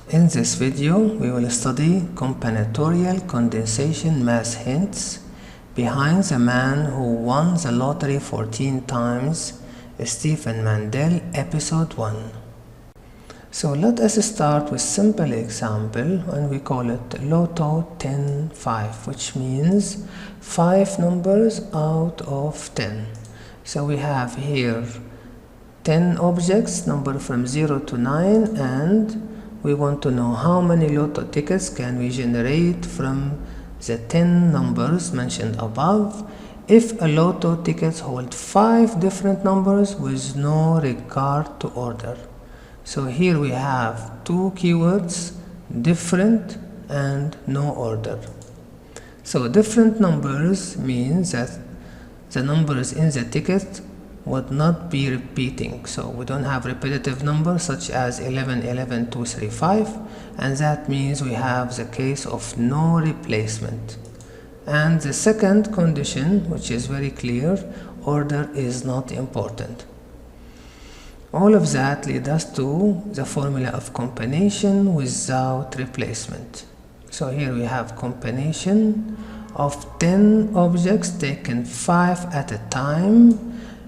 In this video, we will study combinatorial condensation mass hints behind the man who won the lottery 14 times, Stefan Mandel, episode 1. So let us start with simple example, and we call it lotto 10-5, which means 5 numbers out of 10. So we have here 10 objects, number from 0 to 9, and we want to know how many lotto tickets can we generate from the 10 numbers mentioned above if a lotto tickets hold 5 different numbers with no regard to order. So here we have two keywords, different and no order. So different numbers means that the numbers in the ticket would not be repeating. So we don't have repetitive numbers such as 11, 11, 2, 3, 5, and that means we have the case of no replacement. And the second condition, which is very clear, order is not important. All of that leads us to the formula of combination without replacement. So here we have combination of 10 objects taken 5 at a time,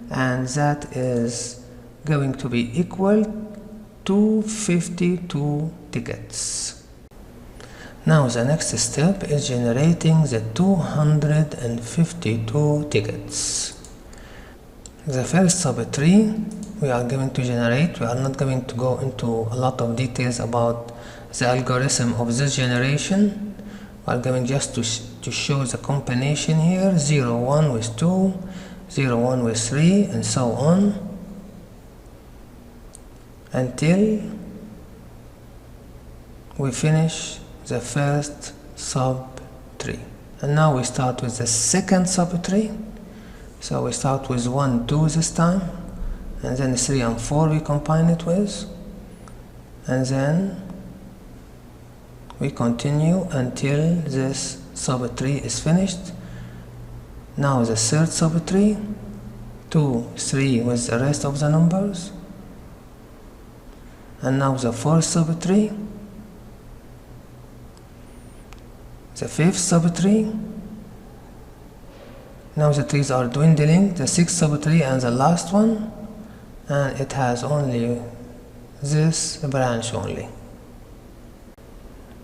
and that is going to be equal to 52 tickets. Now the next step is generating the 252 tickets. The first sub-tree we are going to generate. We are not going to go into a lot of details about the algorithm of this generation. We are going just to show the combination here, 0, 1 with 2, 0, 1 with 3, and so on, until we finish the first sub-tree. And now we start with the second sub-tree. So we start with 1, 2 this time, and then 3 and 4 we combine it with, and then we continue until this sub-tree is finished. Now the third sub-tree, 2, 3 with the rest of the numbers, and now the fourth sub-tree, the fifth sub-tree. Now the trees are dwindling, the sixth sub-tree and the last one, and it has only this branch only.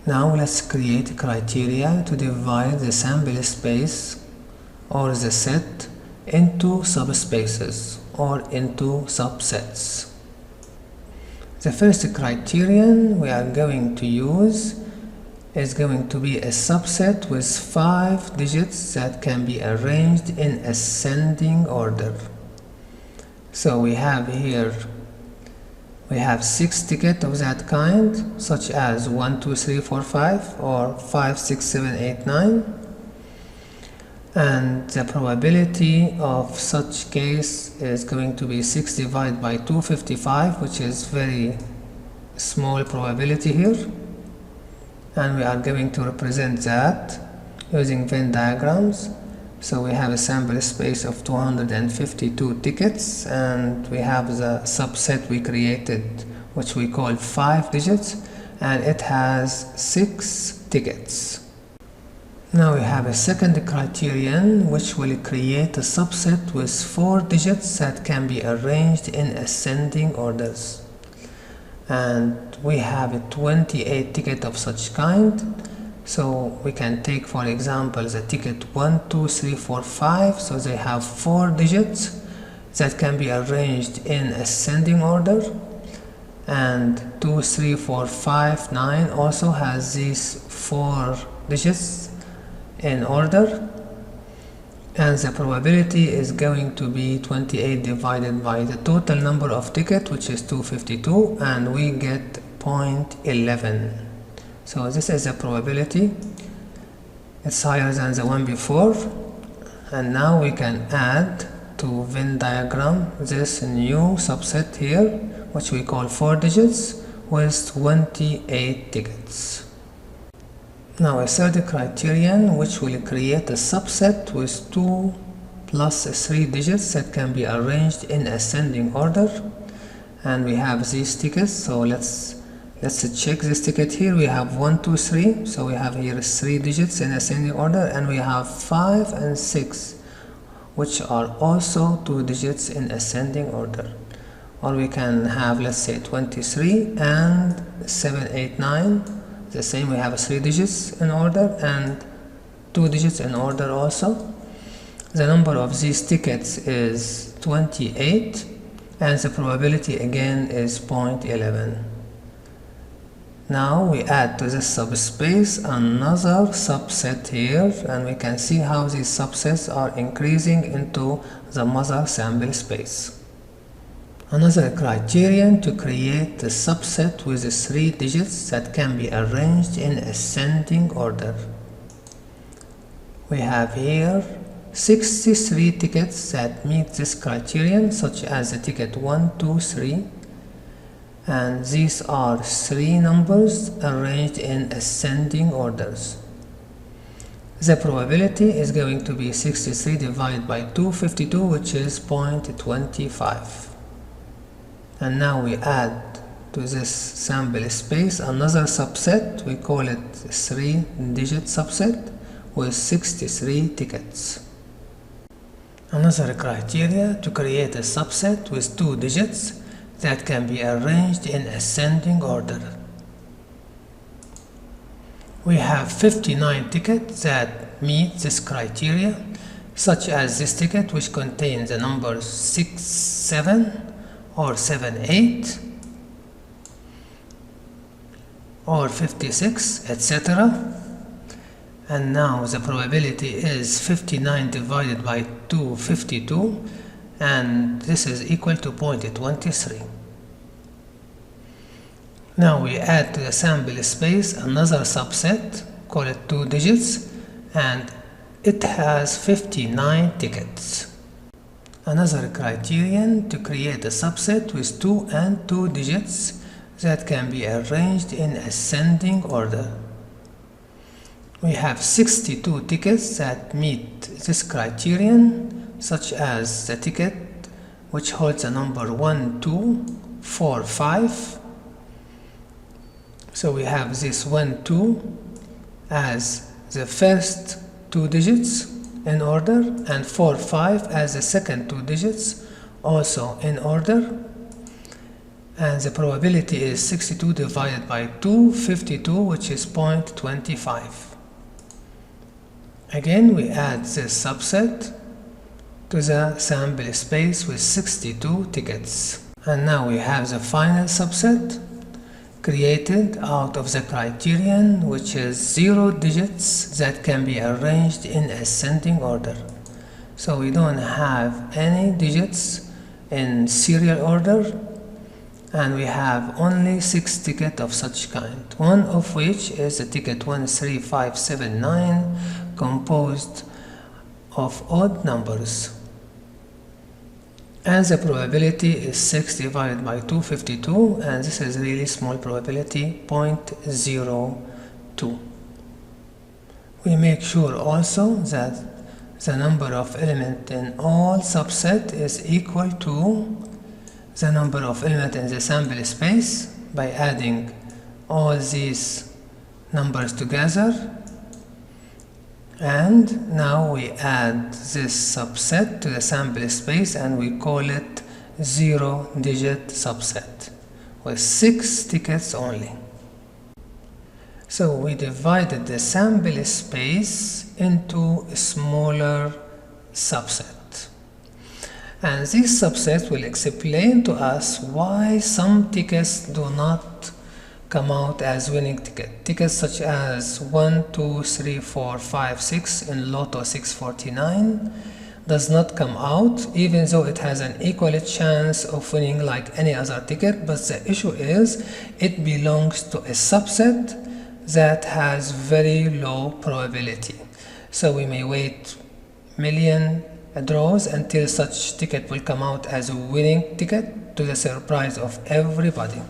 Now let's create criteria to divide the sample space or the set into subspaces or into subsets. The first criterion we are going to use is going to be a subset with 5 digits that can be arranged in ascending order. So we have here, we have 6 tickets of that kind, such as 1, 2, 3, 4, 5, or 5, 6, 7, 8, 9. And the probability of such case is going to be 6 divided by 255, which is very small probability here. And we are going to represent that using Venn diagrams. So we have a sample space of 252 tickets, and we have the subset we created, which we call 5 digits, and it has 6 tickets. Now we have a second criterion which will create a subset with 4 digits that can be arranged in ascending orders. And we have a 28 ticket of such kind. So we can take, for example, the ticket 1, 2, 3, 4, 5. So they have 4 digits that can be arranged in ascending order. And 2, 3, 4, 5, 9 also has these 4 digits in order. And the probability is going to be 28 divided by the total number of tickets, which is 252, and we get 0.11. So this is the probability. It's higher than the one before. And now we can add to Venn diagram this new subset here, which we call 4 digits, with 28 tickets. Now a third criterion which will create a subset with 2 plus 3 digits that can be arranged in ascending order, and we have these tickets. So let's Let's check this ticket here. We have 1, 2, 3. So we have here 3 digits in ascending order, and we have 5 and 6, which are also 2 digits in ascending order. Or we can have, let's say, 23 and 7, 8, 9. The same, we have 3 digits in order and 2 digits in order also. The number of these tickets is 28, and the probability again is 0.11. Now we add to this subspace another subset here, and we can see how these subsets are increasing into the mother sample space. Another criterion to create a subset with 3 digits that can be arranged in ascending order. We have here 63 tickets that meet this criterion, such as the ticket 1, 2, 3. And these are 3 numbers arranged in ascending orders. The probability is going to be 63 divided by 252, which is 0.25. And now we add to this sample space another subset. We call it 3-digit subset with 63 tickets. Another criteria to create a subset with 2 digits that can be arranged in ascending order. We have 59 tickets that meet this criteria, such as this ticket, which contains the numbers 6, 7 or 7, 8 or 56, etc. And now the probability is 59 divided by 252, and this is equal to 0.23. Now we add to the sample space another subset, call it 2 digits, and it has 59 tickets. Another criterion to create a subset with 2 and 2 digits that can be arranged in ascending order. We have 62 tickets that meet this criterion, such as the ticket which holds the number 1, 2, 4, 5. So we have this 1, 2 as the first 2 digits in order, and 4, 5 as the second 2 digits also in order. And the probability is 62 divided by 252, which is 0.25. Again, we add this subset to the sample space with 62 tickets. And now we have the final subset created out of the criterion, which is 0 digits that can be arranged in ascending order. So we don't have any digits in serial order, and we have only 6 tickets of such kind, one of which is the ticket 13579, composed of odd numbers. And the probability is 6 divided by 252, and this is really small probability, 0.02. We make sure also that the number of elements in all subset is equal to the number of elements in the sample space by adding all these numbers together. And now we add this subset to the sample space, and we call it 0-digit subset with 6 tickets only. So we divided the sample space into a smaller subset. And this subset will explain to us why some tickets do not come out as winning ticket. Tickets such as 1, 2, 3, 4, 5, 6 in lotto 649 does not come out, even though it has an equal chance of winning like any other ticket. But the issue is it belongs to a subset that has very low probability. So we may wait million draws until such ticket will come out as a winning ticket, to the surprise of everybody.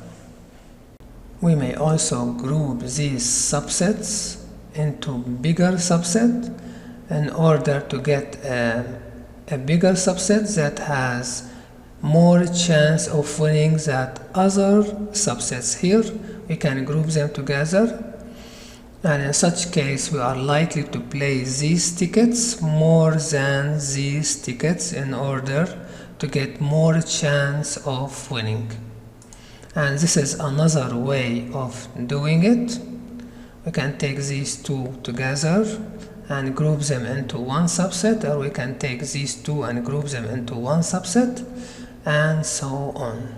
We may also group these subsets into bigger subset in order to get a bigger subset that has more chance of winning that other subsets. Here we can group them together, and in such case we are likely to play these tickets more than these tickets in order to get more chance of winning. And this is another way of doing it. We can take these two together and group them into one subset, or we can take these two and group them into one subset, and so on.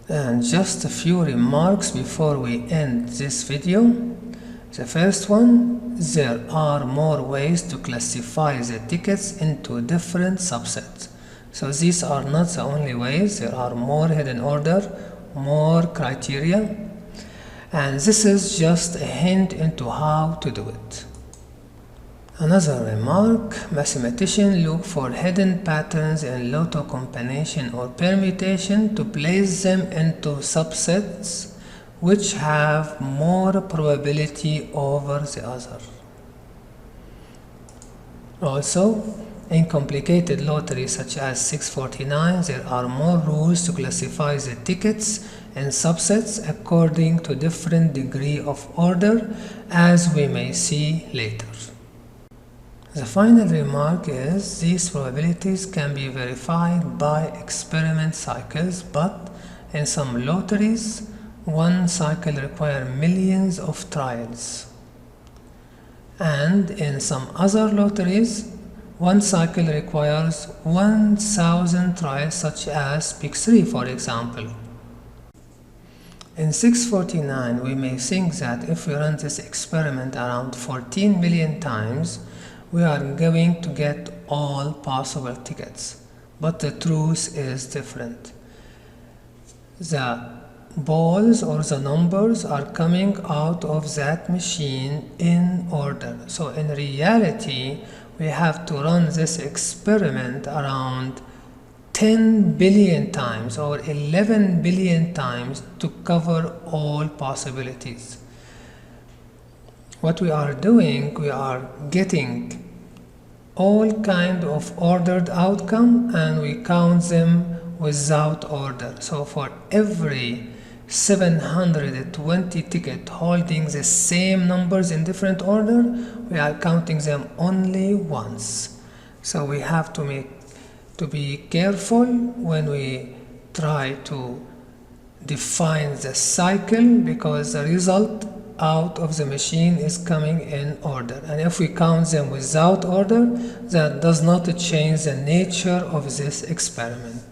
And just a few remarks before we end this video. The first one, there are more ways to classify the tickets into different subsets. So these are not the only ways, there are more hidden order, more criteria, and this is just a hint into how to do it. Another remark, mathematicians look for hidden patterns in lotto combination or permutation to place them into subsets which have more probability over the other. Also, in complicated lotteries such as 649, there are more rules to classify the tickets in subsets according to different degree of order, as we may see later. The final remark is these probabilities can be verified by experiment cycles, but in some lotteries, one cycle requires millions of trials. And in some other lotteries, one cycle requires 1,000 trials, such as Pick 3, for example. In 649, we may think that if we run this experiment around 14 million times, we are going to get all possible tickets. But the truth is different. The balls or the numbers are coming out of that machine in order. So in reality, we have to run this experiment around 10 billion times or 11 billion times to cover all possibilities. What we are doing, we are getting all kind of ordered outcome and we count them without order. So for every 720 tickets holding the same numbers in different order, we are counting them only once. So we have to be careful when we try to define the cycle, because the result out of the machine is coming in order, and if we count them without order, that does not change the nature of this experiment.